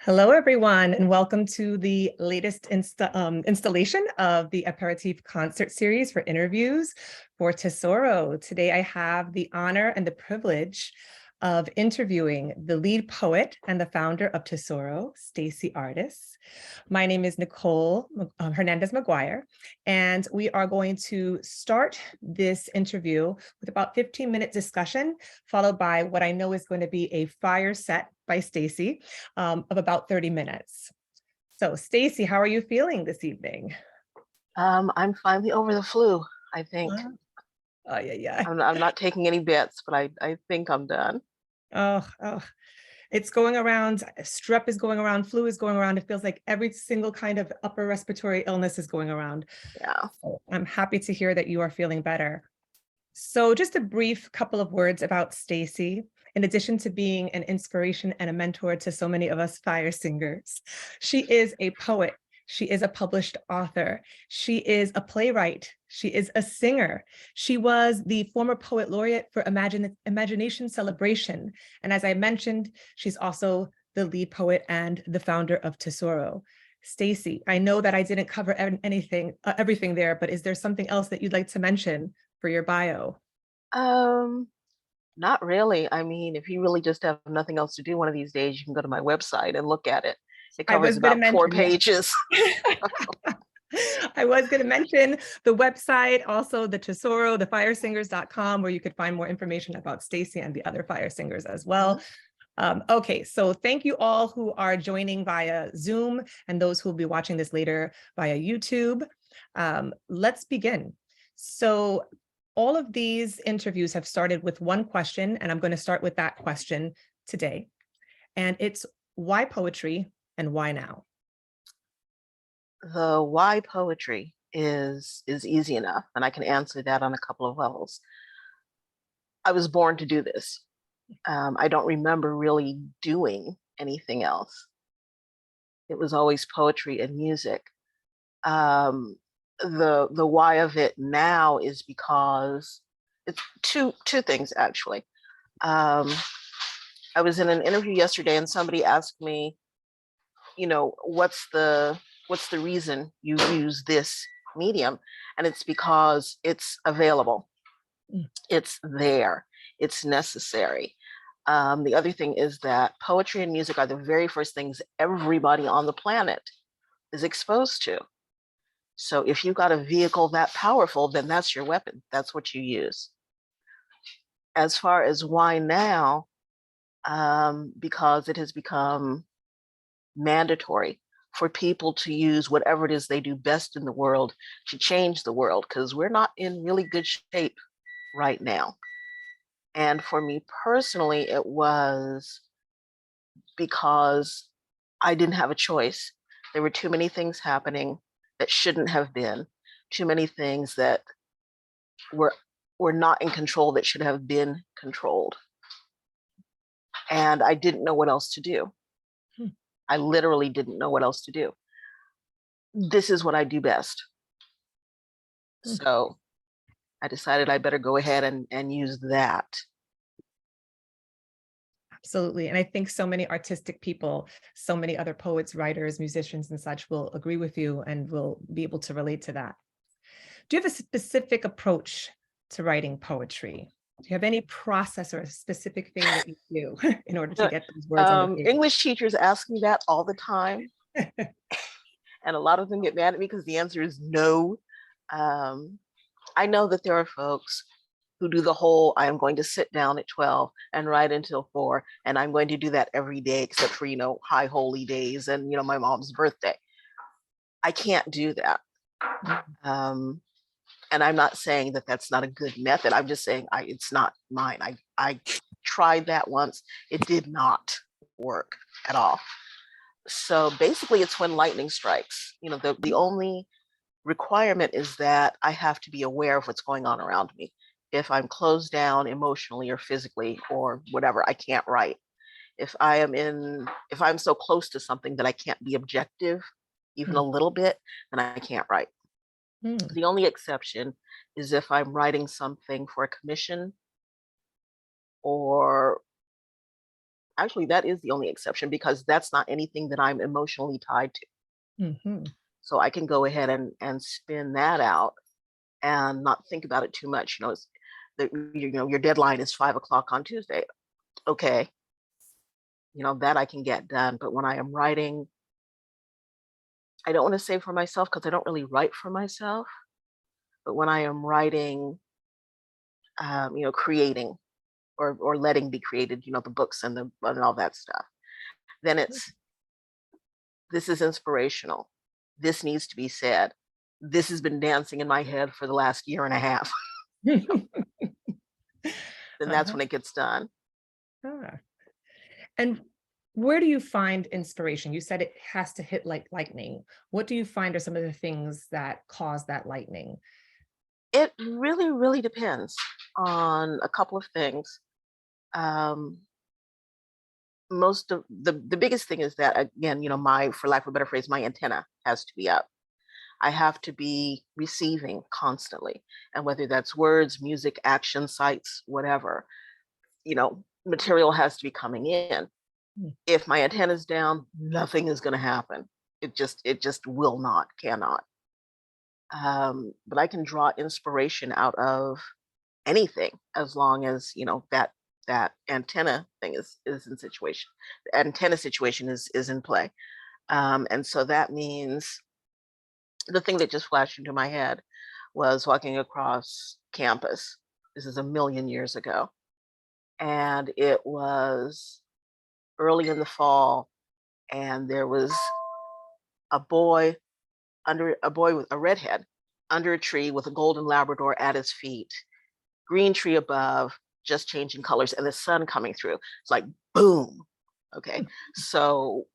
Hello, everyone, and welcome to the latest installation of the Aperitif concert series for interviews for Tesoro. Today, I have the honor and the privilege of interviewing the lead poet and the founder of Tesoro, Stacy Artis. My name is Nicole Hernandez McGuire, and we are going to start this interview with about 15-minute discussion, followed by what I know is going to be a fire set by Stacy of about 30 minutes. So Stacy, how are you feeling this evening? I'm finally over the flu, I think. Yeah. I'm not taking any bets, but I think I'm done. Oh, it's going around. Strep is going around. Flu is going around. It feels like every single kind of upper respiratory illness is going around. Yeah. So I'm happy to hear that you are feeling better. So just a brief couple of words about Stacy. In addition to being an inspiration and a mentor to so many of us fire singers, she is a poet. She is a published author. She is a playwright. She is a singer. She was the former poet laureate for Imagination Celebration. And as I mentioned, she's also the lead poet and the founder of Tesoro. Stacy, I know that I didn't cover everything there, but is there something else that you'd like to mention for your bio? Not really. I mean, if you really just have nothing else to do one of these days, you can go to my website and look at it. It I was covers going to about 4 mention, pages. I was going to mention the website, also the Tesoro, thefiresingers.com, where you could find more information about Stacy and the other fire singers as well. Okay, so thank you all who are joining via Zoom and those who will be watching this later via YouTube. Let's begin. So all of these interviews have started with one question, and I'm going to start with that question today. And it's why poetry and why now? The why poetry is easy enough, and I can answer that on a couple of levels. I was born to do this. I don't remember really doing anything else. It was always poetry and music. The why of it now is because it's two things actually. I was in an interview yesterday and somebody asked me, what's the reason you use this medium? And it's because it's available. It's there. It's necessary. The other thing is that poetry and music are the very first things everybody on the planet is exposed to. So if you've got a vehicle that powerful, then that's your weapon. That's what you use. As far as why now, because it has become mandatory for people to use whatever it is they do best in the world to change the world, because we're not in really good shape right now. And for me personally, it was because I didn't have a choice. There were too many things happening that shouldn't have been, too many things that were not in control that should have been controlled. And I didn't know what else to do. I literally didn't know what else to do. This is what I do best. So I decided I better go ahead and use that. Absolutely. And I think so many artistic people, so many other poets, writers, musicians, and such will agree with you and will be able to relate to that. Do you have a specific approach to writing poetry? Do you have any process or a specific thing that you do in order to get those words on the page? English teachers ask me that all the time. And a lot of them get mad at me because the answer is no. I know that there are folks who do the whole, I'm going to sit down at 12 and write until 4, and I'm going to do that every day except for, high holy days and, my mom's birthday. I can't do that. And I'm not saying that that's not a good method. I'm just saying it's not mine. I tried that once. It did not work at all. So basically it's when lightning strikes. The only requirement is that I have to be aware of what's going on around me. If I'm closed down emotionally or physically or whatever, I can't write. If I'm so close to something that I can't be objective, even a little bit, then I can't write. The only exception is if I'm writing something for a commission, or actually, that is the only exception because that's not anything that I'm emotionally tied to. Mhm. So I can go ahead and spin that out and not think about it too much. Your deadline is 5 o'clock on Tuesday. Okay, that I can get done. But when I am writing, I don't want to say for myself because I don't really write for myself. But when I am writing, creating or letting be created, the books and all that stuff, then this is inspirational. This needs to be said. This has been dancing in my head for the last year and a half. Then that's Uh-huh. when it gets done. Ah. And where do you find inspiration? You said it has to hit like lightning. What do you find are some of the things that cause that lightning? It really, really depends on a couple of things. Um, Most of the biggest thing is that, again, my, for lack of a better phrase, my antenna has to be up. I have to be receiving constantly, and whether that's words, music, action, sights, whatever, material has to be coming in. Mm. If my antenna's down, nothing is going to happen. It just will not, cannot. But I can draw inspiration out of anything as long as that antenna thing is in situation. The antenna situation is in play, and so that means the thing that just flashed into my head was walking across campus. This is a million years ago, and it was early in the fall, and there was a boy with a redhead under a tree with a golden Labrador at his feet, green tree above, just changing colors, and the sun coming through. It's like boom. Okay, so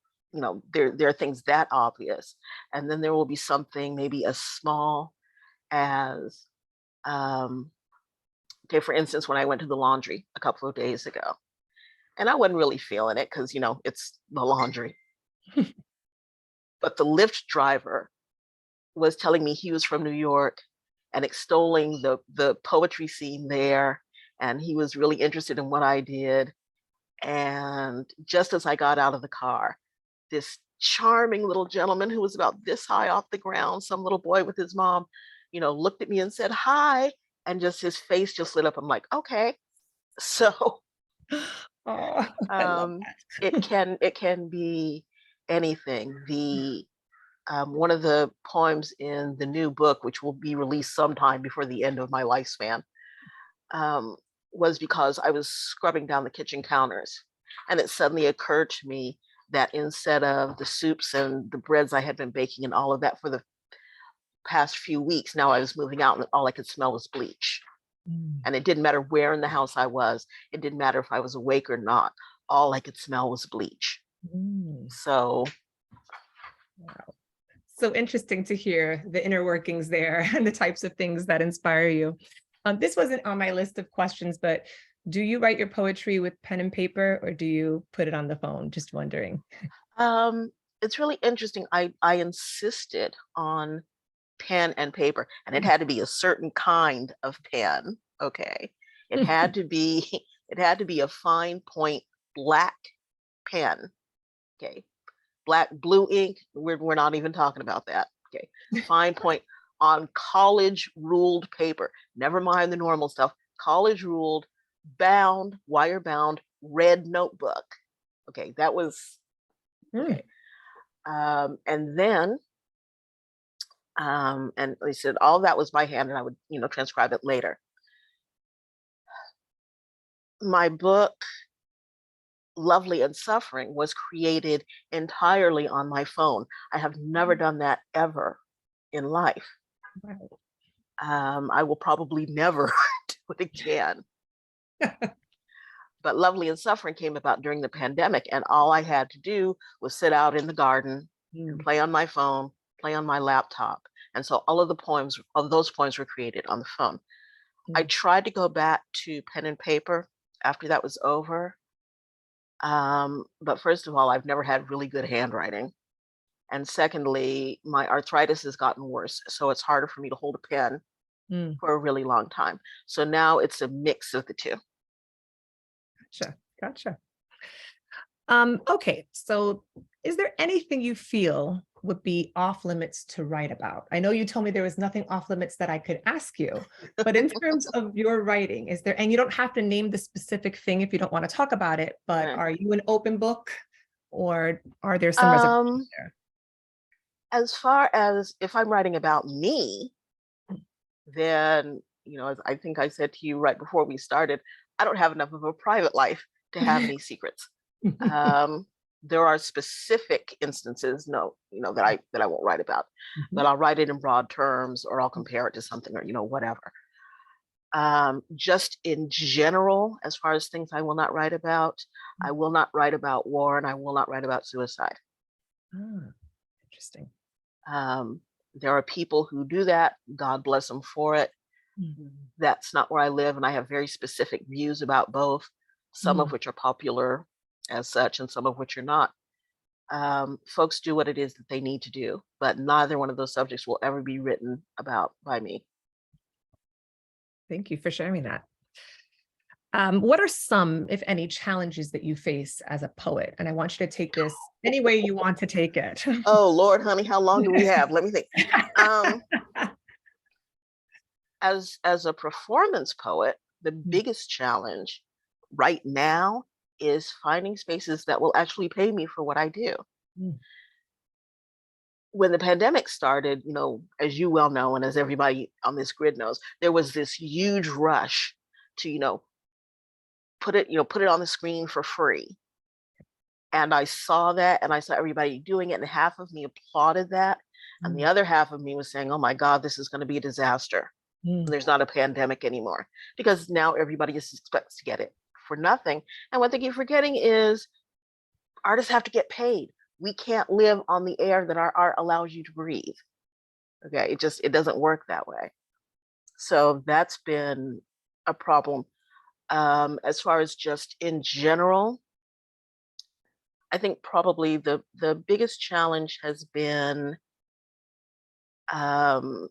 there are things that obvious, and then there will be something maybe as small as okay, for instance, when I went to the laundry a couple of days ago, and I wasn't really feeling it because it's the laundry, but the Lyft driver was telling me he was from New York and extolling the poetry scene there, and he was really interested in what I did. And just as I got out of the car, this charming little gentleman who was about this high off the ground, some little boy with his mom, looked at me and said hi, and just his face just lit up. I'm like, okay. So Oh, I love um, it that. can be anything. The One of the poems in the new book, which will be released sometime before the end of my lifespan, um, was because I was scrubbing down the kitchen counters, and it suddenly occurred to me that instead of the soups and the breads I had been baking and all of that for the past few weeks, now I was moving out and all I could smell was bleach. Mm. And it didn't matter where in the house I was, it didn't matter if I was awake or not. All I could smell was bleach. Mm. So, Wow. So interesting to hear the inner workings there and the types of things that inspire you. This wasn't on my list of questions, but do you write your poetry with pen and paper or do you put it on the phone? Just wondering. um, it's really interesting. I insisted on pen and paper, and it had to be a certain kind of pen. Okay, it had to be it had to be a fine point black pen. Okay, black blue ink. We're not even talking about that. Okay, fine point on college ruled paper. Never mind the normal stuff. College ruled, bound, wire bound, red notebook. Okay, that was Mm. okay. And then and they said all that was by hand, and I would transcribe it later. My book Lovely and Suffering was created entirely on my phone. I have never done that ever in life. Wow. I will probably never do it again. But Lovely and Suffering came about during the pandemic, and all I had to do was sit out in the garden and Mm. play on my phone, play on my laptop. And so all of those poems were created on the phone. I Mm. tried to go back to pen and paper after that was over. But first of all, I've never had really good handwriting. And secondly, my arthritis has gotten worse. So it's harder for me to hold a pen Mm. for a really long time. So now it's a mix of the two. Gotcha. Gotcha. Okay, so is there anything you feel would be off limits to write about? I know you told me there was nothing off limits that I could ask you, but in terms of your writing, is there, and you don't have to name the specific thing if you don't want to talk about it, but Right. are you an open book or are there some reservations Um, there? as far as if I'm writing about me, then, as I think I said to you right before we started, I don't have enough of a private life to have any secrets. Um, there are specific instances, no, that I won't write about, but Mhm. I'll write it in broad terms, or I'll compare it to something, or whatever. Just in general, as far as things I will not write about, I will not write about war, and I will not write about suicide. Ah, interesting. Um, there are people who do that. God bless them for it. Mm, That's not where I live, and I have very specific views about both, some of mm. which are popular as such, and some of which are not. Folks do what it is that they need to do, but neither one of those subjects will ever be written about by me. Thank you for sharing that. What are some, if any, challenges that you face as a poet? And I want you to take this any way you want to take it. Oh Lord, honey, how long do we have? Let me think. Um, as a performance poet, the Mm, biggest challenge right now is finding spaces that will actually pay me for what I do. mm, When the pandemic started, as you well know, and as everybody on this grid knows, there was this huge rush to, put it on the screen for free. And I saw that, and I saw everybody doing it, and half of me applauded that, and the mm, other half of me was saying, "Oh my God, this is going to be a disaster. mm. There's not a pandemic anymore," because now everybody just expects to get it for nothing. And what they keep forgetting is artists have to get paid. We can't live on the air that our art allows you to breathe. Okay, it doesn't work that way. So that's been a problem. As far as just in general, I think probably the biggest challenge has been, um,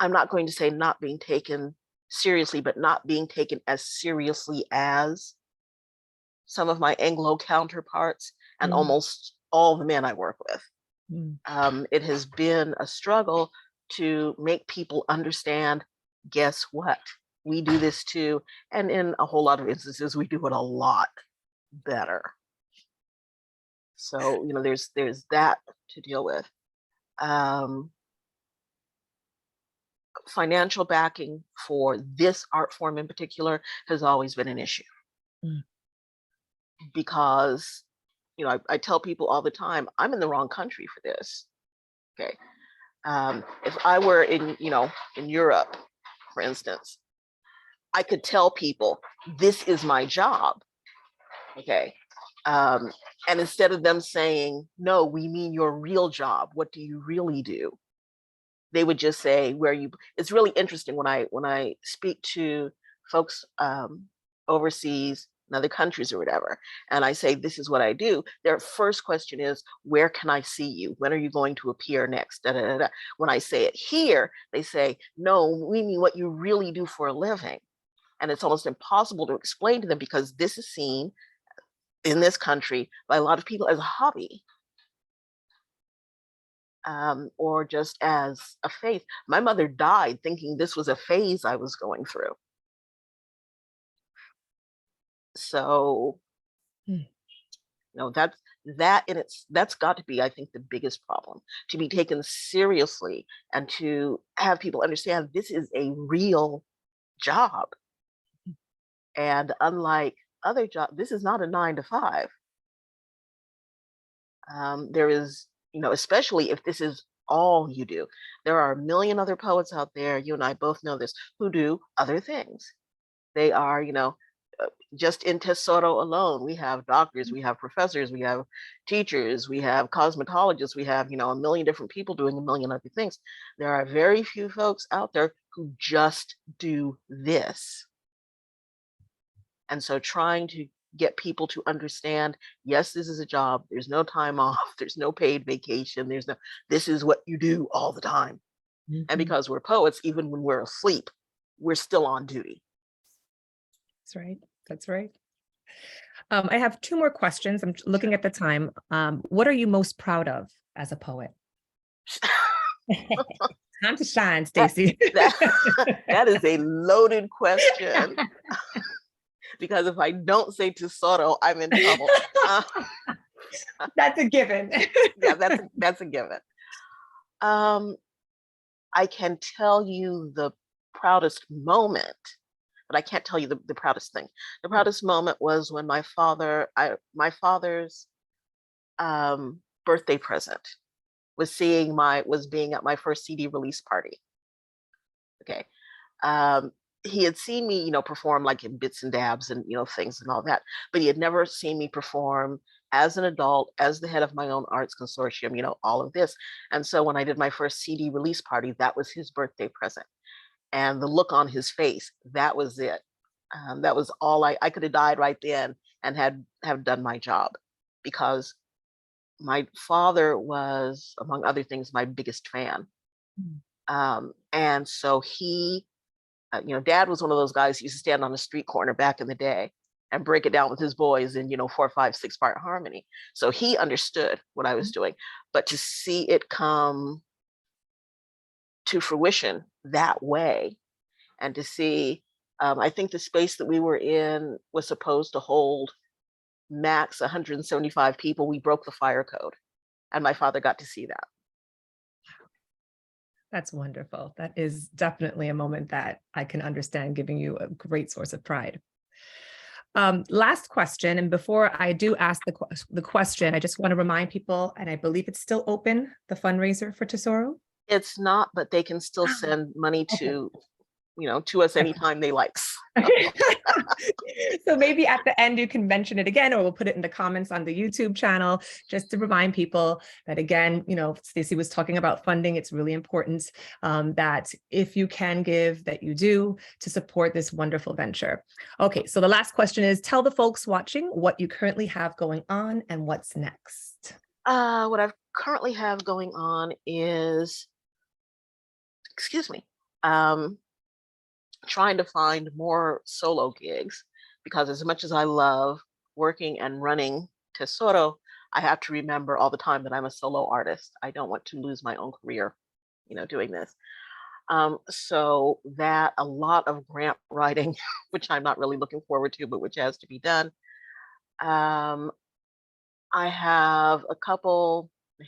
I'm not going to say not being taken seriously, but not being taken as seriously as some of my Anglo counterparts and Mm, almost all the men I work with. mm. It has been a struggle to make people understand, guess what? We do this too. And in a whole lot of instances, we do it a lot better. So, there's that to deal with. Um, Financial backing for this art form in particular has always been an issue Mm. because, I tell people all the time, I'm in the wrong country for this. Okay. If I were in Europe, for instance, I could tell people this is my job. Okay. Um, and instead of them saying, no, we mean your real job. What do you really do? They would just say where you, it's really interesting when I speak to folks overseas in other countries or whatever, and I say this is what I do, their first question is, where can I see you? When are you going to appear next? Da, da, da, da. When I say it here, they say, no, we mean what you really do for a living. And it's almost impossible to explain to them because this is seen in this country by a lot of people as a hobby, or just as a phase. My mother died thinking this was a phase I was going through. So, Mm. that's got to be, I think, the biggest problem, to be taken seriously and to have people understand this is a real job. And unlike other jobs, this is not a 9 to 5. There is, especially if this is all you do. There are a million other poets out there, you and I both know this, who do other things. They are, just in Tesoro alone, we have doctors, we have professors, we have teachers, we have cosmetologists, we have, a million different people doing a million other things. There are very few folks out there who just do this. And so trying to get people to understand, yes, this is a job. There's no time off. There's no paid vacation. This is what you do all the time. And Mhm. because we're poets, even when we're asleep, we're still on duty. That's right. That's right. I have two more questions. I'm looking at the time. What are you most proud of as a poet? Time to shine, That Stacy. that that is a loaded question because if I don't say Tesoro, I'm in trouble. Uh, That's a given. yeah, that's a given. Um, I can tell you the proudest moment, but I can't tell you the proudest thing. The proudest moment was when my father's birthday present was being at my first CD release party. Okay. Um, he had seen me, perform like in bits and dabs and things and all that, but he had never seen me perform as an adult, as the head of my own arts consortium, all of this. And so when I did my first CD release party, that was his birthday present. And the look on his face, that was it. That was all I could have died right then and have done my job, because my father was, among other things, my biggest fan. And so dad was one of those guys who used to stand on the street corner back in the day and break it down with his boys in, 4, 5, 6 part harmony. So he understood what I was doing, but to see it come to fruition that way, and to see, I think the space that we were in was supposed to hold max 175 people. We broke the fire code, and my father got to see that. That's wonderful. That is definitely a moment that I can understand giving you a great source of pride. Last question, and before I do ask the question, I just want to remind people, and I believe it's still open, the fundraiser for Tesoro. It's not, but they can still send money Okay. to us anytime they like. So maybe at the end you can mention it again, or we'll put it in the comments on the YouTube channel, just to remind people that, again, Stacy was talking about funding. It's really important that if you can give, that you do, to support this wonderful venture. Okay, so the last question is, tell the folks watching what you currently have going on and what's next. What I currently have going on is, excuse me, trying to find more solo gigs, because as much as I love working and running Tesoro, I have to remember all the time that I'm a solo artist. I don't want to lose my own career, doing this. So that, a lot of grant writing, which I'm not really looking forward to, but which has to be done. I have a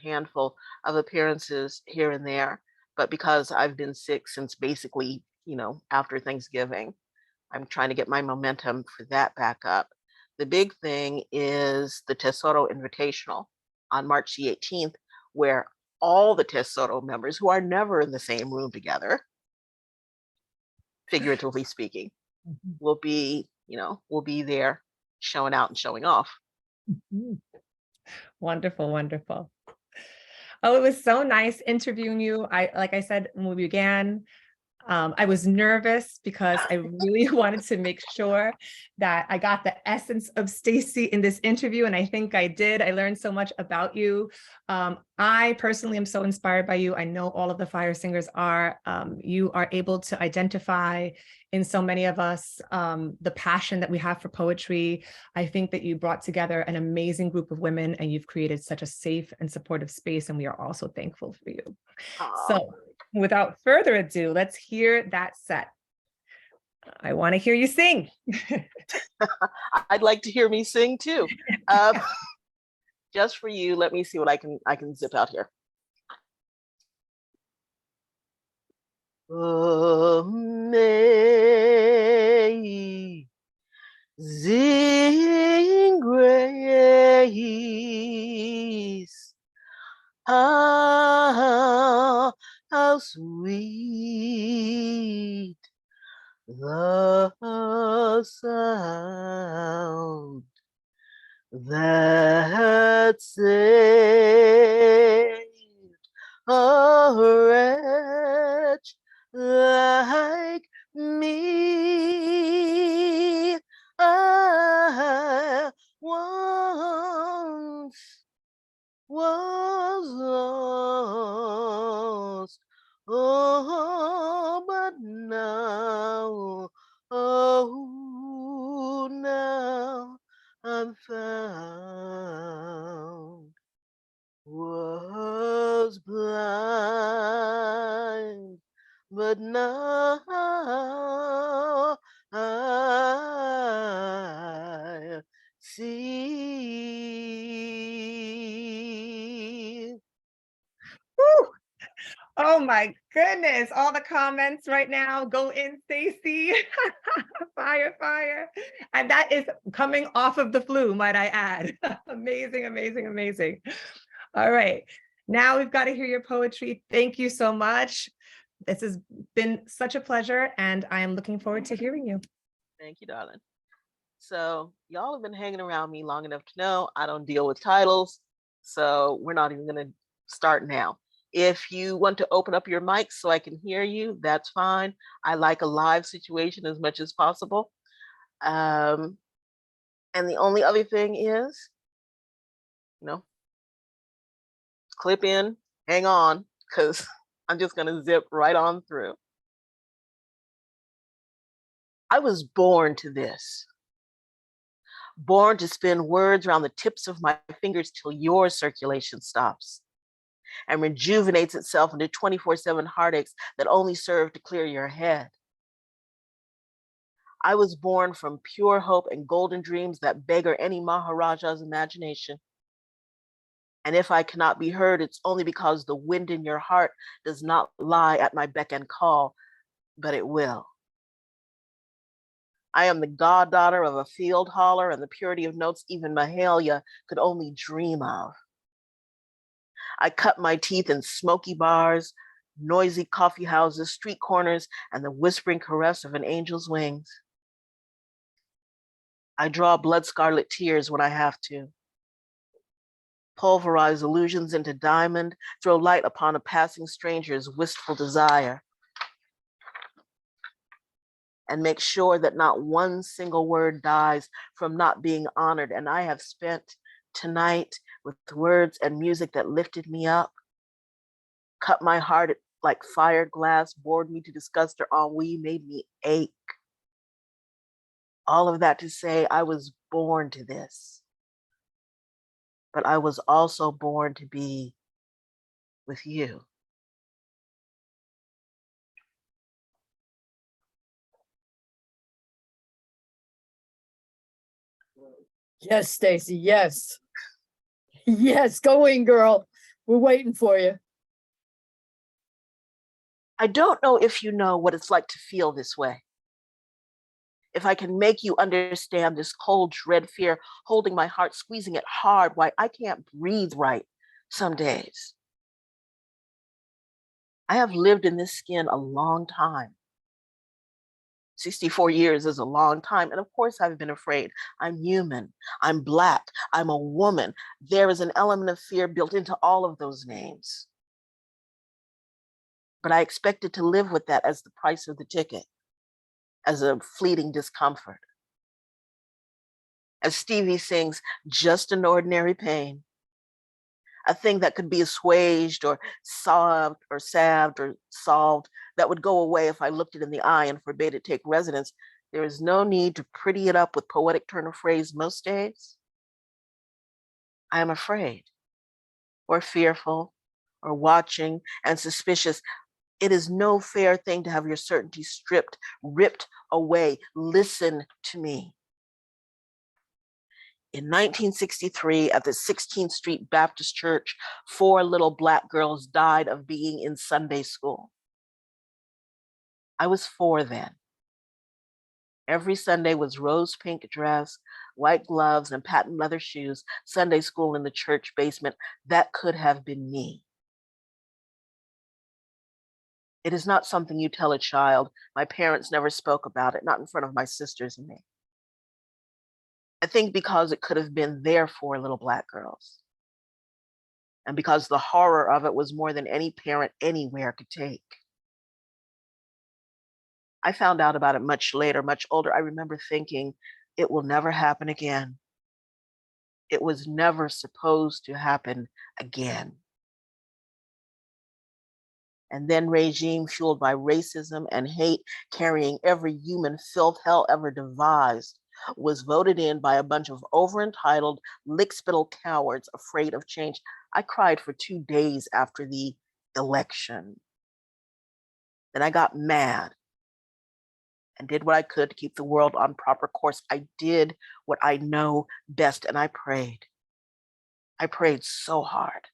handful of appearances here and there, but because I've been sick since basically, after Thanksgiving, I'm trying to get my momentum for that back up. The big thing is the Tesoro Invitational on March the 18th, where all the Tesoro members, who are never in the same room together, figuratively speaking, will be there showing out and showing off. Wonderful, wonderful. Oh, it was so nice interviewing you. Like I said when we began, I was nervous because I really wanted to make sure that I got the essence of Stacy in this interview, and I think I did. I learned so much about you. I personally am so inspired by you. I know all of the fire singers are. You are able to identify in so many of us the passion that we have for poetry. I think that you brought together an amazing group of women, and you've created such a safe and supportive space, and we are also thankful for you. So without further ado, let's hear that set. I want to hear you sing. I'd like to hear me sing too. Just for you, let me see what I can zip out here. Amazing grace, how sweet the sound that saved a wretch like me. I once was lost, oh, but now, oh, now I'm found was blind, but now I see. Woo! Oh my goodness. All the comments right now go in, Stacy. Fire, fire. And that is coming off of the flu, might I add. Amazing, amazing, amazing. All right. Now we've got to hear your poetry. Thank you so much. This has been such a pleasure, and I am looking forward to hearing you. Thank you, darling. So y'all have been hanging around me long enough to know I don't deal with titles. So we're not even going to start now. If you want to open up your mic so I can hear you, that's fine. I like a live situation as much as possible. And the only other thing is, clip in, hang on, because I'm just going to zip right on through. I was born to this. Born to spin words around the tips of my fingers till your circulation stops and rejuvenates itself into 24/7 heartaches that only serve to clear your head. I was born from pure hope and golden dreams that beggar any Maharaja's imagination. And if I cannot be heard, it's only because the wind in your heart does not lie at my beck and call, but it will. I am the goddaughter of a field holler and the purity of notes even Mahalia could only dream of. I cut my teeth in smoky bars, noisy coffee houses, street corners, and the whispering caress of an angel's wings. I draw blood scarlet tears when I have to. Pulverize illusions into diamond, throw light upon a passing stranger's wistful desire, and make sure that not one single word dies from not being honored. And I have spent tonight with words and music that lifted me up, cut my heart like fired glass, bored me to disgust or ennui, made me ache. All of that to say I was born to this, but I was also born to be with you. Yes, Stacy, yes. Yes, go in, girl. We're waiting for you. I don't know if you know what it's like to feel this way. If I can make you understand this cold dread fear holding my heart, squeezing it hard, why I can't breathe right some days. I have lived in this skin a long time. 64 years is a long time. And of course, I've been afraid. I'm human. I'm Black. I'm a woman. There is an element of fear built into all of those names. But I expected to live with that as the price of the ticket, as a fleeting discomfort. As Stevie sings, just an ordinary pain, a thing that could be assuaged or solved or salved or solved, that would go away if I looked it in the eye and forbade it take residence. There is no need to pretty it up with poetic turn of phrase most days. I am afraid or fearful or watching and suspicious. It is no fair thing to have your certainty stripped, ripped away. Listen to me. In 1963, at the 16th Street Baptist Church, 4 little Black girls died of being in Sunday school. I was 4 then. Every Sunday was rose pink dress, white gloves, and patent leather shoes, Sunday school in the church basement. That could have been me. It is not something you tell a child. My parents never spoke about it, not in front of my sisters and me. I think because it could have been their 4 little Black girls. And because the horror of it was more than any parent anywhere could take. I found out about it much later, much older. I remember thinking, it will never happen again. It was never supposed to happen again. And then regime fueled by racism and hate, carrying every human filth hell ever devised, was voted in by a bunch of over-entitled, lickspittle cowards afraid of change. I cried for 2 days after the election. Then I got mad and did what I could to keep the world on proper course. I did what I know best, and I prayed. I prayed so hard.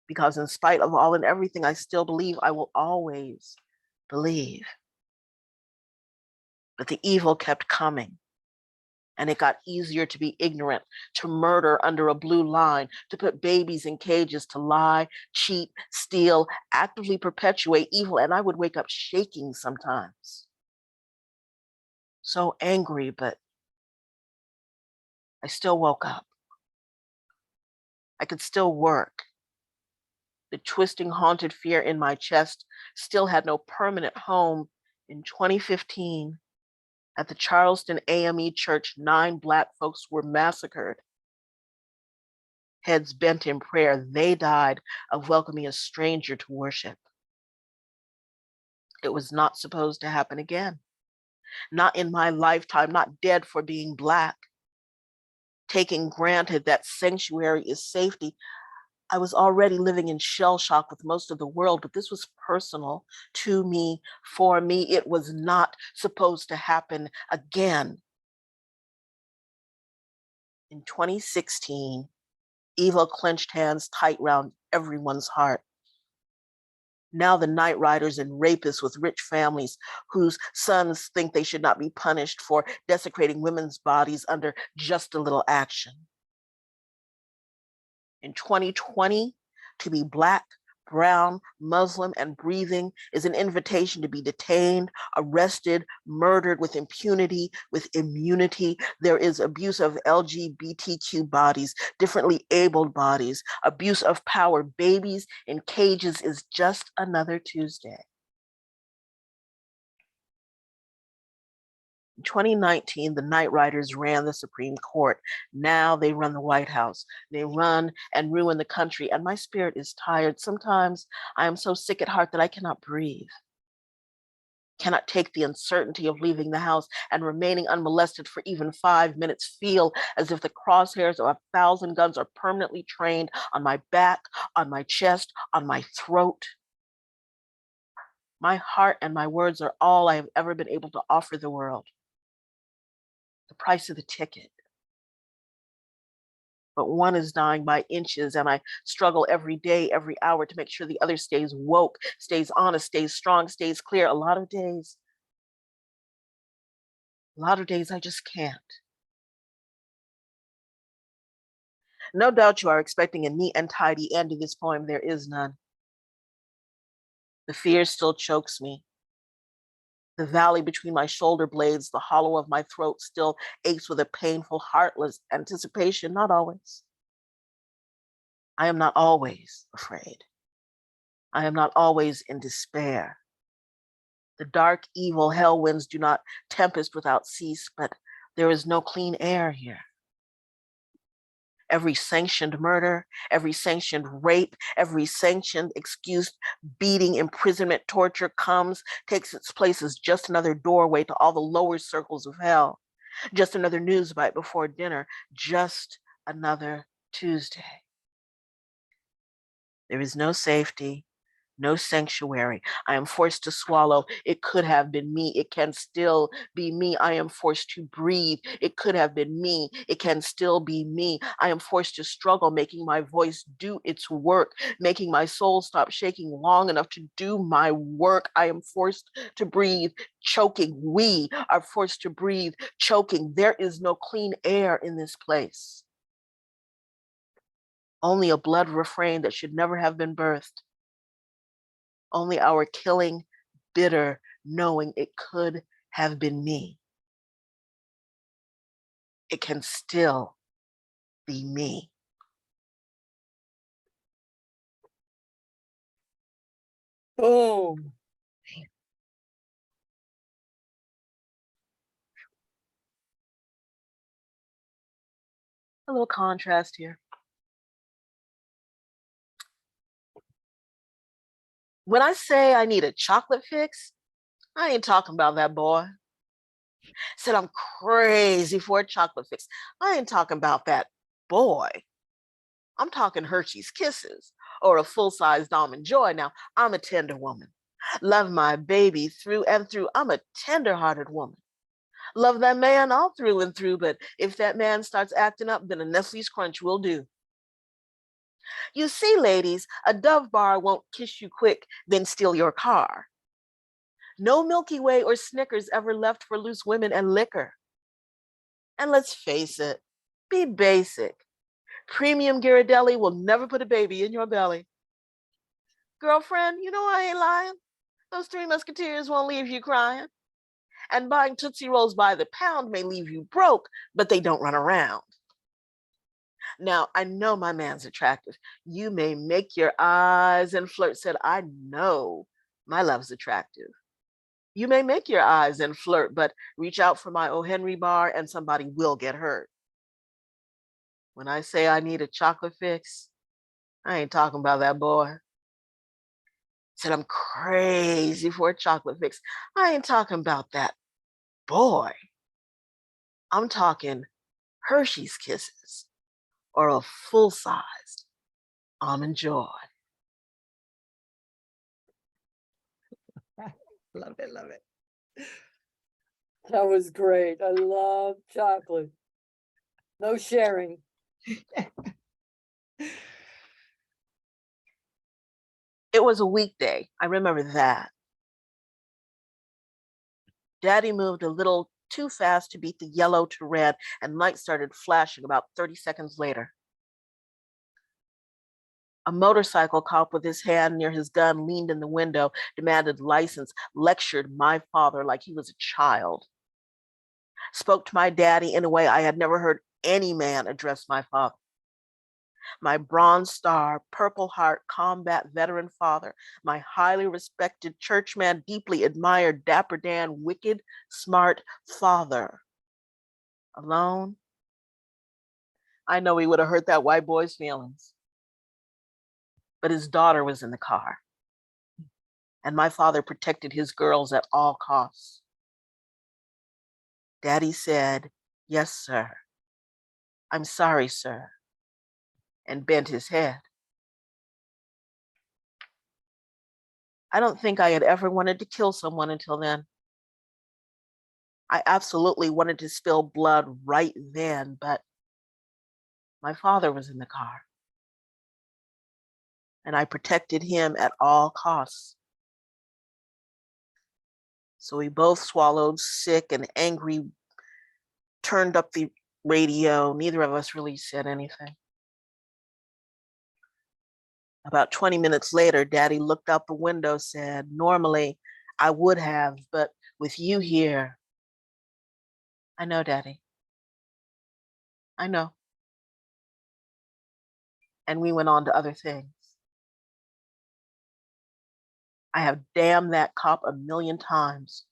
Because in spite of all and everything, I still believe, I will always believe. But the evil kept coming. And it got easier to be ignorant, to murder under a blue line, to put babies in cages, to lie, cheat, steal, actively perpetuate evil. And I would wake up shaking sometimes. So angry, but I still woke up. I could still work. The twisting, haunted fear in my chest still had no permanent home. In 2015, at the Charleston AME Church, 9 Black folks were massacred. Heads bent in prayer, they died of welcoming a stranger to worship. It was not supposed to happen again. Not in my lifetime, not dead for being Black. Taking granted that sanctuary is safety. I was already living in shell shock with most of the world, but this was personal to me, for me. It was not supposed to happen again. In 2016, evil clenched hands tight round everyone's heart. Now the night riders and rapists with rich families whose sons think they should not be punished for desecrating women's bodies under just a little action. In 2020, to be Black, brown, Muslim, and breathing is an invitation to be detained, arrested, murdered with impunity, with immunity. There is abuse of LGBTQ bodies, differently abled bodies, abuse of power. Babies in cages is just another Tuesday. In 2019, the Night Riders ran the Supreme Court. Now they run the White House. They run and ruin the country, and my spirit is tired. Sometimes I am so sick at heart that I cannot breathe, cannot take the uncertainty of leaving the house and remaining unmolested for even 5 minutes, feel as if the crosshairs of 1,000 guns are permanently trained on my back, on my chest, on my throat. My heart and my words are all I have ever been able to offer the world. The price of the ticket. But one is dying by inches, and I struggle every day, every hour to make sure the other stays woke, stays honest, stays strong, stays clear. A lot of days I just can't. No doubt you are expecting a neat and tidy end to this poem. There is none. The fear still chokes me. The valley between my shoulder blades, the hollow of my throat still aches with a painful, heartless anticipation. Not always. I am not always afraid. I am not always in despair. The dark, evil hell winds do not tempest without cease, but there is no clean air here. Every sanctioned murder, every sanctioned rape, every sanctioned excused beating, imprisonment, torture comes, takes its place as just another doorway to all the lower circles of hell, just another news bite before dinner, just another Tuesday. There is no safety, no sanctuary. I am forced to swallow. It could have been me. It can still be me. I am forced to breathe. It could have been me. It can still be me. I am forced to struggle, making my voice do its work, making my soul stop shaking long enough to do my work. I am forced to breathe, choking. We are forced to breathe, choking. There is no clean air in this place. Only a blood refrain that should never have been birthed. Only our killing, bitter, knowing it could have been me. It can still be me. Boom. A little contrast here. When I say I need a chocolate fix, I ain't talking about that, boy. Said I'm crazy for a chocolate fix. I ain't talking about that boy. I'm talking Hershey's Kisses or a full-sized almond joy. Now, I'm a tender woman. Love my baby through and through. I'm a tender-hearted woman. Love that man all through and through, but if that man starts acting up, then a Nestle's Crunch will do. You see, ladies, a Dove bar won't kiss you quick, then steal your car. No Milky Way or Snickers ever left for loose women and liquor. And let's face it, be basic. Premium Ghirardelli will never put a baby in your belly. Girlfriend, you know I ain't lying. Those Three Musketeers won't leave you crying. And buying Tootsie Rolls by the pound may leave you broke, but they don't run around. Now, I know my man's attractive. You may make your eyes and flirt. Said, I know my love's attractive. You may make your eyes and flirt, but reach out for my O. Henry bar and somebody will get hurt. When I say I need a chocolate fix, I ain't talking about that boy. Said I'm crazy for a chocolate fix. I ain't talking about that boy. I'm talking Hershey's Kisses or a full-sized almond joy. Love it, love it. That was great. I love chocolate. No sharing. It was a weekday. I remember that. Daddy moved a little too fast to beat the yellow to red, and lights started flashing about 30 seconds later. A motorcycle cop with his hand near his gun leaned in the window, demanded license, lectured my father like he was a child. Spoke to my daddy in a way I had never heard any man address my father. My Bronze Star, Purple Heart combat veteran father, my highly respected churchman, deeply admired Dapper Dan, wicked, smart father. Alone? I know he would have hurt that white boy's feelings. But his daughter was in the car, and my father protected his girls at all costs. Daddy said, "Yes, sir. I'm sorry, sir," and bent his head. I don't think I had ever wanted to kill someone until then. I absolutely wanted to spill blood right then, but my father was in the car, and I protected him at all costs. So we both swallowed, sick and angry, turned up the radio. Neither of us really said anything. About 20 minutes later, Daddy looked out the window, said, "Normally, I would have, but with you here." I know, Daddy. I know. And we went on to other things. I have damned that cop a million times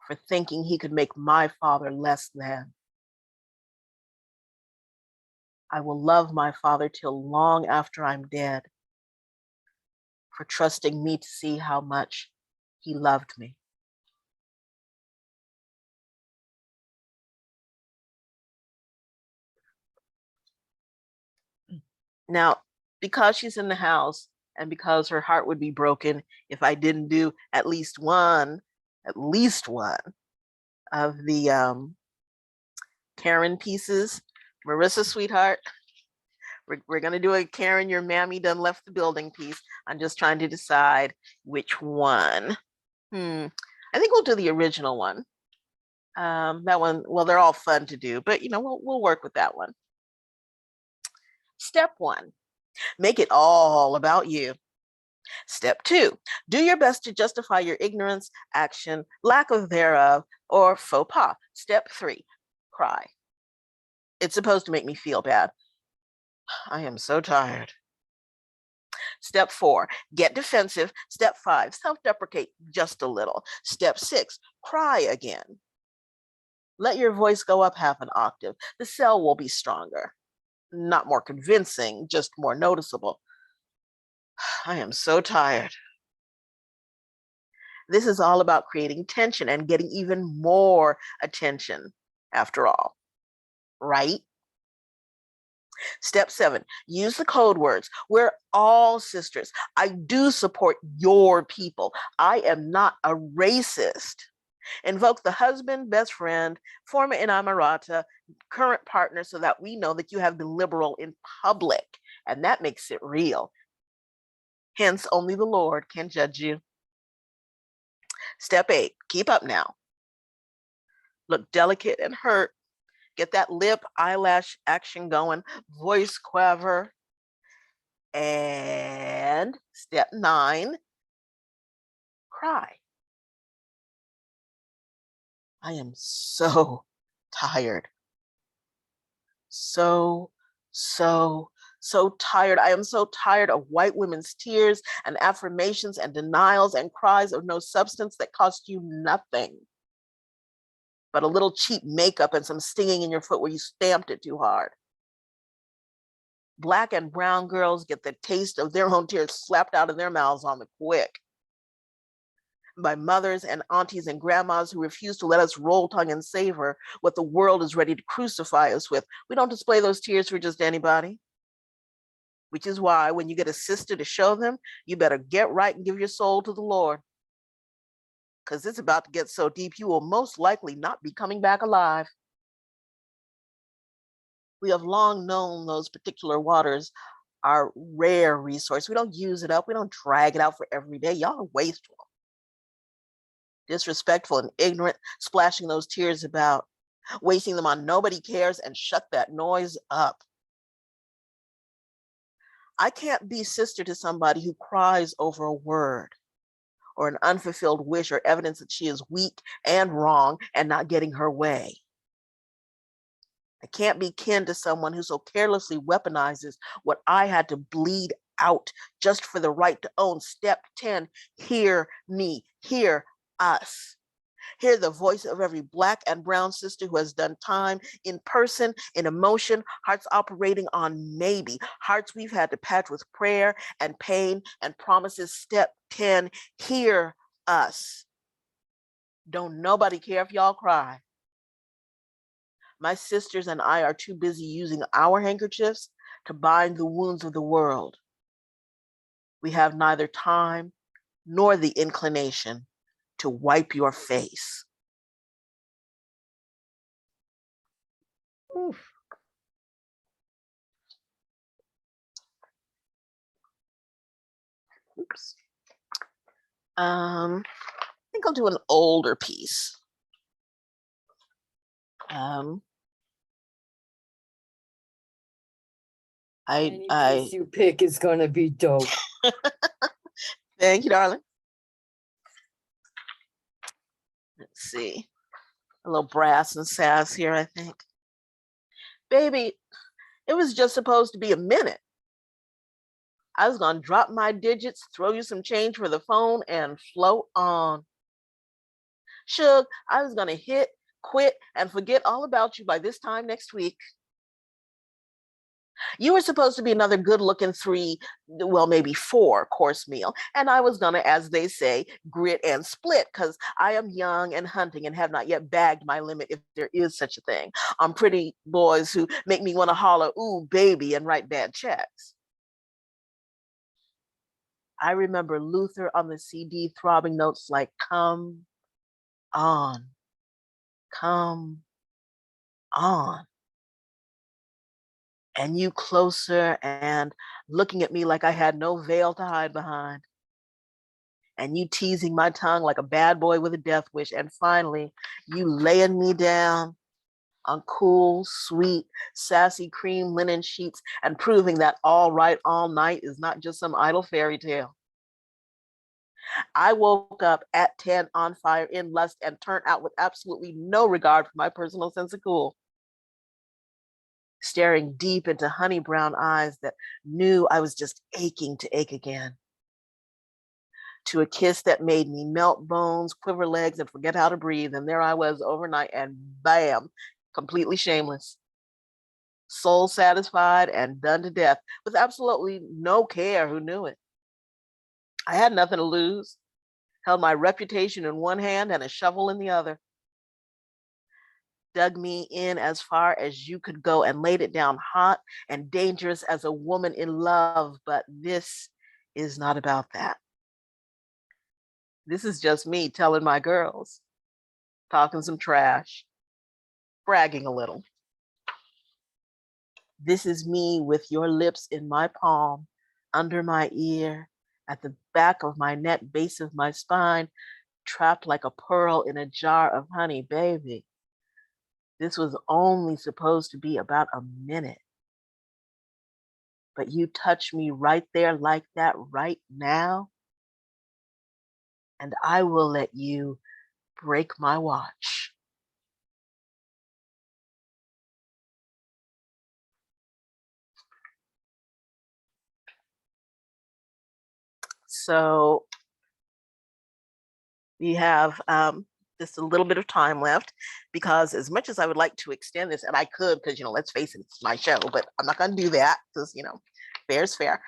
for thinking he could make my father less than. I will love my father till long after I'm dead for trusting me to see how much he loved me. Now, because she's in the house and because her heart would be broken if I didn't do at least one of the Karen pieces, Marissa, sweetheart, we're going to do a Karen, your mammy done left the building piece. I'm just trying to decide which one. I think we'll do the original one. That one, well, they're all fun to do, but we'll work with that one. Step 1, make it all about you. Step 2, do your best to justify your ignorance, action, lack of thereof, or faux pas. Step 3, cry. It's supposed to make me feel bad. I am so tired. Step 4, get defensive. Step 5, self-deprecate just a little. Step 6, cry again. Let your voice go up half an octave. The cell will be stronger. Not more convincing, just more noticeable. I am so tired. This is all about creating tension and getting even more attention, after all, right? Step 7, use the code words. We're all sisters. I do support your people. I am not a racist. Invoke the husband, best friend, former inamorata, current partner, so that we know that you have been liberal in public, and that makes it real. Hence, only the Lord can judge you. Step 8, keep up now. Look delicate and hurt. Get that lip, eyelash action going, voice quaver. And step 9, cry. I am so tired. So tired. I am so tired of white women's tears and affirmations and denials and cries of no substance that cost you nothing but a little cheap makeup and some stinging in your foot where you stamped it too hard. Black and brown girls get the taste of their own tears slapped out of their mouths on the quick by mothers and aunties and grandmas who refuse to let us roll tongue and savor what the world is ready to crucify us with. We don't display those tears for just anybody. Which is why when you get a sister to show them, you better get right and give your soul to the Lord. Because it's about to get so deep, you will most likely not be coming back alive. We have long known those particular waters are rare resource. We don't use it up. We don't drag it out for every day. Y'all are wasteful, disrespectful, and ignorant, splashing those tears about, wasting them on nobody cares, and shut that noise up. I can't be sister to somebody who cries over a word or an unfulfilled wish or evidence that she is weak and wrong and not getting her way. I can't be kin to someone who so carelessly weaponizes what I had to bleed out just for the right to own. Step 10, hear me, hear us. Hear the voice of every Black and brown sister who has done time in person, in emotion, hearts operating on maybe, hearts we've had to patch with prayer and pain and promises. Step 10, hear us. Don't nobody care if y'all cry. My sisters and I are too busy using our handkerchiefs to bind the wounds of the world. We have neither time nor the inclination to wipe your face. Oof. Oops. I think I'll do an older piece. Any piece you pick is gonna be dope. Thank you, darling. Let's see. A little brass and sass here, I think. Baby, it was just supposed to be a minute. I was gonna drop my digits, throw you some change for the phone, and float on. Suge, I was gonna hit, quit, and forget all about you by this time next week. You were supposed to be another good-looking 3, well, maybe 4-course meal, and I was gonna, as they say, grit and split, because I am young and hunting and have not yet bagged my limit, if there is such a thing, on pretty boys who make me want to holler, ooh, baby, and write bad checks. I remember Luther on the CD throbbing notes like, come on, come on. And you closer and looking at me like I had no veil to hide behind. And you teasing my tongue like a bad boy with a death wish. And finally, you laying me down on cool, sweet, sassy cream linen sheets and proving that all right all night is not just some idle fairy tale. I woke up at 10 on fire in lust and turned out with absolutely no regard for my personal sense of cool. Staring deep into honey brown eyes that knew I was just aching to ache again. To a kiss that made me melt bones, quiver legs, and forget how to breathe. And there I was overnight, and bam, completely shameless. Soul satisfied and done to death with absolutely no care who knew it. I had nothing to lose. held my reputation in one hand and a shovel in the other, dug me in as far as you could go and laid it down hot and dangerous as a woman in love. But this is not about that. This is just me telling my girls, talking some trash, bragging a little. This is me with your lips in my palm, under my ear, at the back of my neck, base of my spine, trapped like a pearl in a jar of honey, baby. This was only supposed to be about a minute. But you touch me right there like that right now, and I will let you break my watch. So we have just a little bit of time left, because as much as I would like to extend this, and I could, because, let's face it, it's my show, but I'm not going to do that because, fair is fair.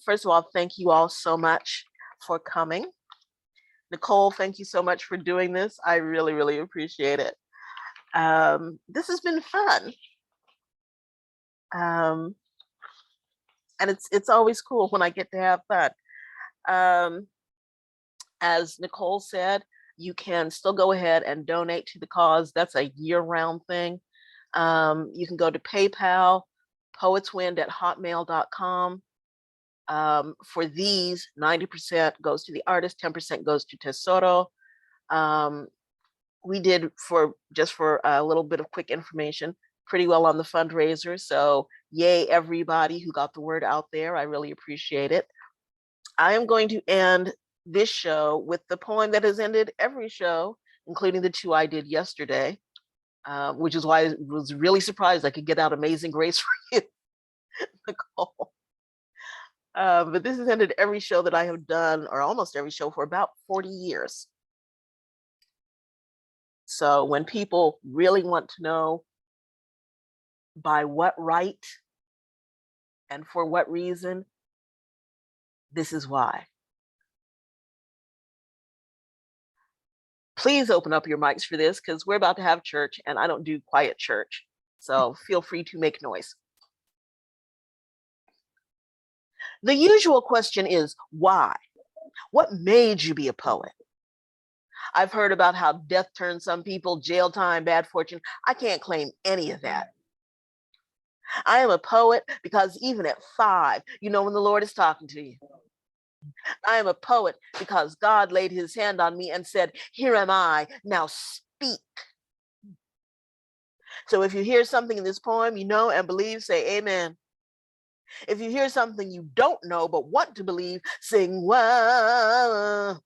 First of all, thank you all so much for coming. Nicole, thank you so much for doing this. I really, really appreciate it. This has been fun. And it's always cool when I get to have fun. As Nicole said, you can still go ahead and donate to the cause. That's a year-round thing. You can go to PayPal, poetswind@hotmail.com. For these, 90% goes to the artist, 10% goes to Tesoro. We did, for a little bit of quick information, pretty well on the fundraiser. So yay, everybody who got the word out there. I really appreciate it. I am going to end this show with the poem that has ended every show, including the two I did yesterday, which is why I was really surprised I could get out Amazing Grace for you, Nicole. But this has ended every show that I have done, or almost every show, for about 40 years. So when people really want to know by what right and for what reason, this is why. Please open up your mics for this, because we're about to have church and I don't do quiet church. So feel free to make noise. The usual question is, why? What made you be a poet? I've heard about how death turned some people, jail time, bad fortune. I can't claim any of that. I am a poet because even at 5, you know when the Lord is talking to you. I am a poet because God laid his hand on me and said, here am I, now speak. So if you hear something in this poem you know and believe, say amen. If you hear something you don't know but want to believe, sing whoa.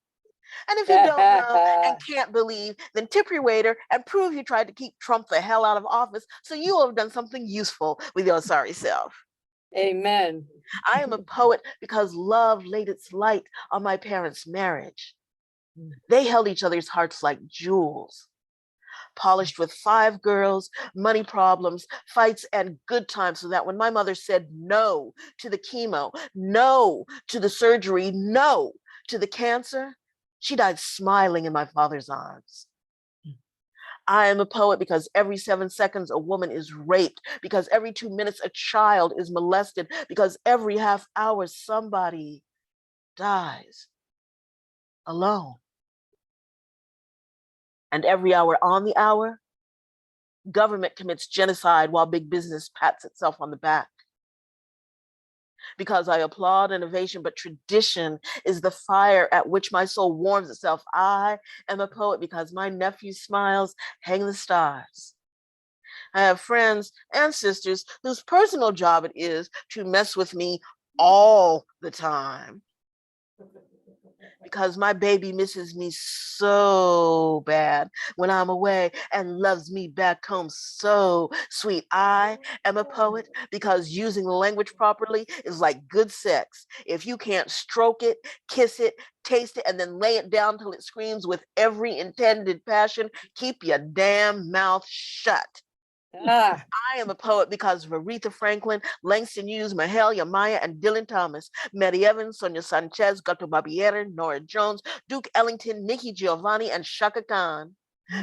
And if you don't know and can't believe, then tip your waiter and prove you tried to keep Trump the hell out of office, so you will have done something useful with your sorry self. Amen. I am a poet because love laid its light on my parents' marriage. They held each other's hearts like jewels, polished with 5 girls, money problems, fights, and good times, so that when my mother said no to the chemo, no to the surgery, no to the cancer, she died smiling in my father's arms. I am a poet because every 7 seconds a woman is raped, because every 2 minutes a child is molested, because every half hour somebody dies alone. And every hour on the hour, government commits genocide while big business pats itself on the back. Because I applaud innovation, but tradition is the fire at which my soul warms itself. I am a poet because my nephew's smiles hang the stars. I have friends and sisters whose personal job it is to mess with me all the time. Because my baby misses me so bad when I'm away and loves me back home so sweet. I am a poet because using the language properly is like good sex. If you can't stroke it, kiss it, taste it, and then lay it down till it screams with every intended passion, keep your damn mouth shut. Ah, I am a poet because of Aretha Franklin, Langston Hughes, Mahalia Maya, and Dylan Thomas, Mary Evans, Sonia Sanchez, Gato Barbieri, Nora Jones, Duke Ellington, Nikki Giovanni, and Shaka Khan.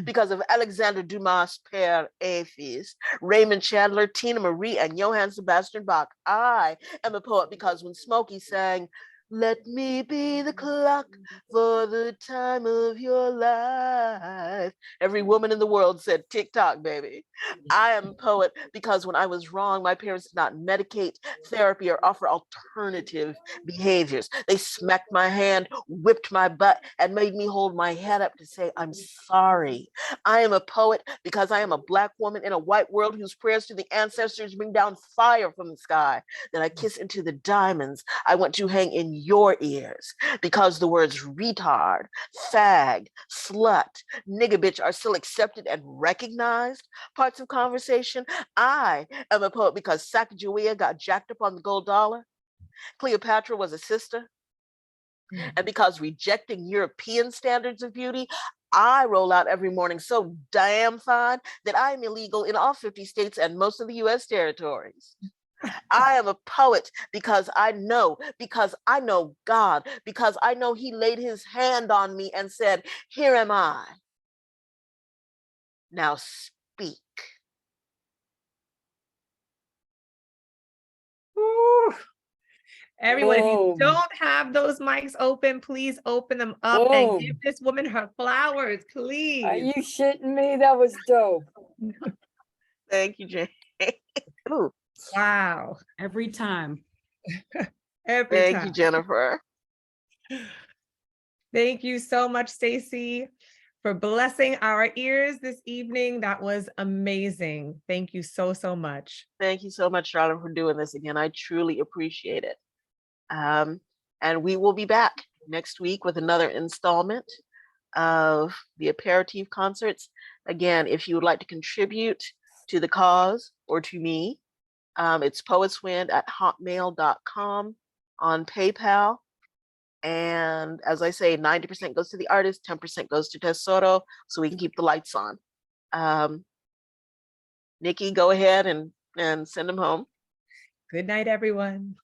Because of Alexander Dumas, Père et Fils, Raymond Chandler, Tina Marie, and Johann Sebastian Bach. I am a poet because when Smokey sang, "Let me be the clock for the time of your life," every woman in the world said, "Tick tock, baby." I am a poet because when I was wrong, my parents did not medicate, therapy, or offer alternative behaviors. They smacked my hand, whipped my butt, and made me hold my head up to say, "I'm sorry." I am a poet because I am a Black woman in a white world whose prayers to the ancestors bring down fire from the sky. Then I kiss into the diamonds I want to hang in your ears because the words retard, fag, slut, nigga bitch are still accepted and recognized parts of conversation. I am a poet because Sacagawea got jacked up on the gold dollar. Cleopatra was a sister. And because rejecting European standards of beauty, I roll out every morning so damn fine that I am illegal in all 50 states and most of the US territories. I am a poet because I know God, because I know he laid his hand on me and said, "Here am I. Now speak." Woo. Everyone, if you boom, don't have those mics open, please open them up and give boom. this woman her flowers, Are please. you shitting me? That was dope. Thank you, Jane. Ooh, Wow. Every time. Every thank time. you, Jennifer. Thank you so much, Stacy, for blessing our ears this evening. That was amazing. Thank you so, so much. Thank you so much, Charlotte, for doing this again. I truly appreciate it. And we will be back next week with another installment of the Aperitif concerts. Again, if you would like to contribute to the cause or to me, it's poetswind@hotmail.com, on PayPal. And as I say, 90% goes to the artist, 10% goes to Tesoro, so we can keep the lights on. Nikki, go ahead and send them home. Good night, everyone.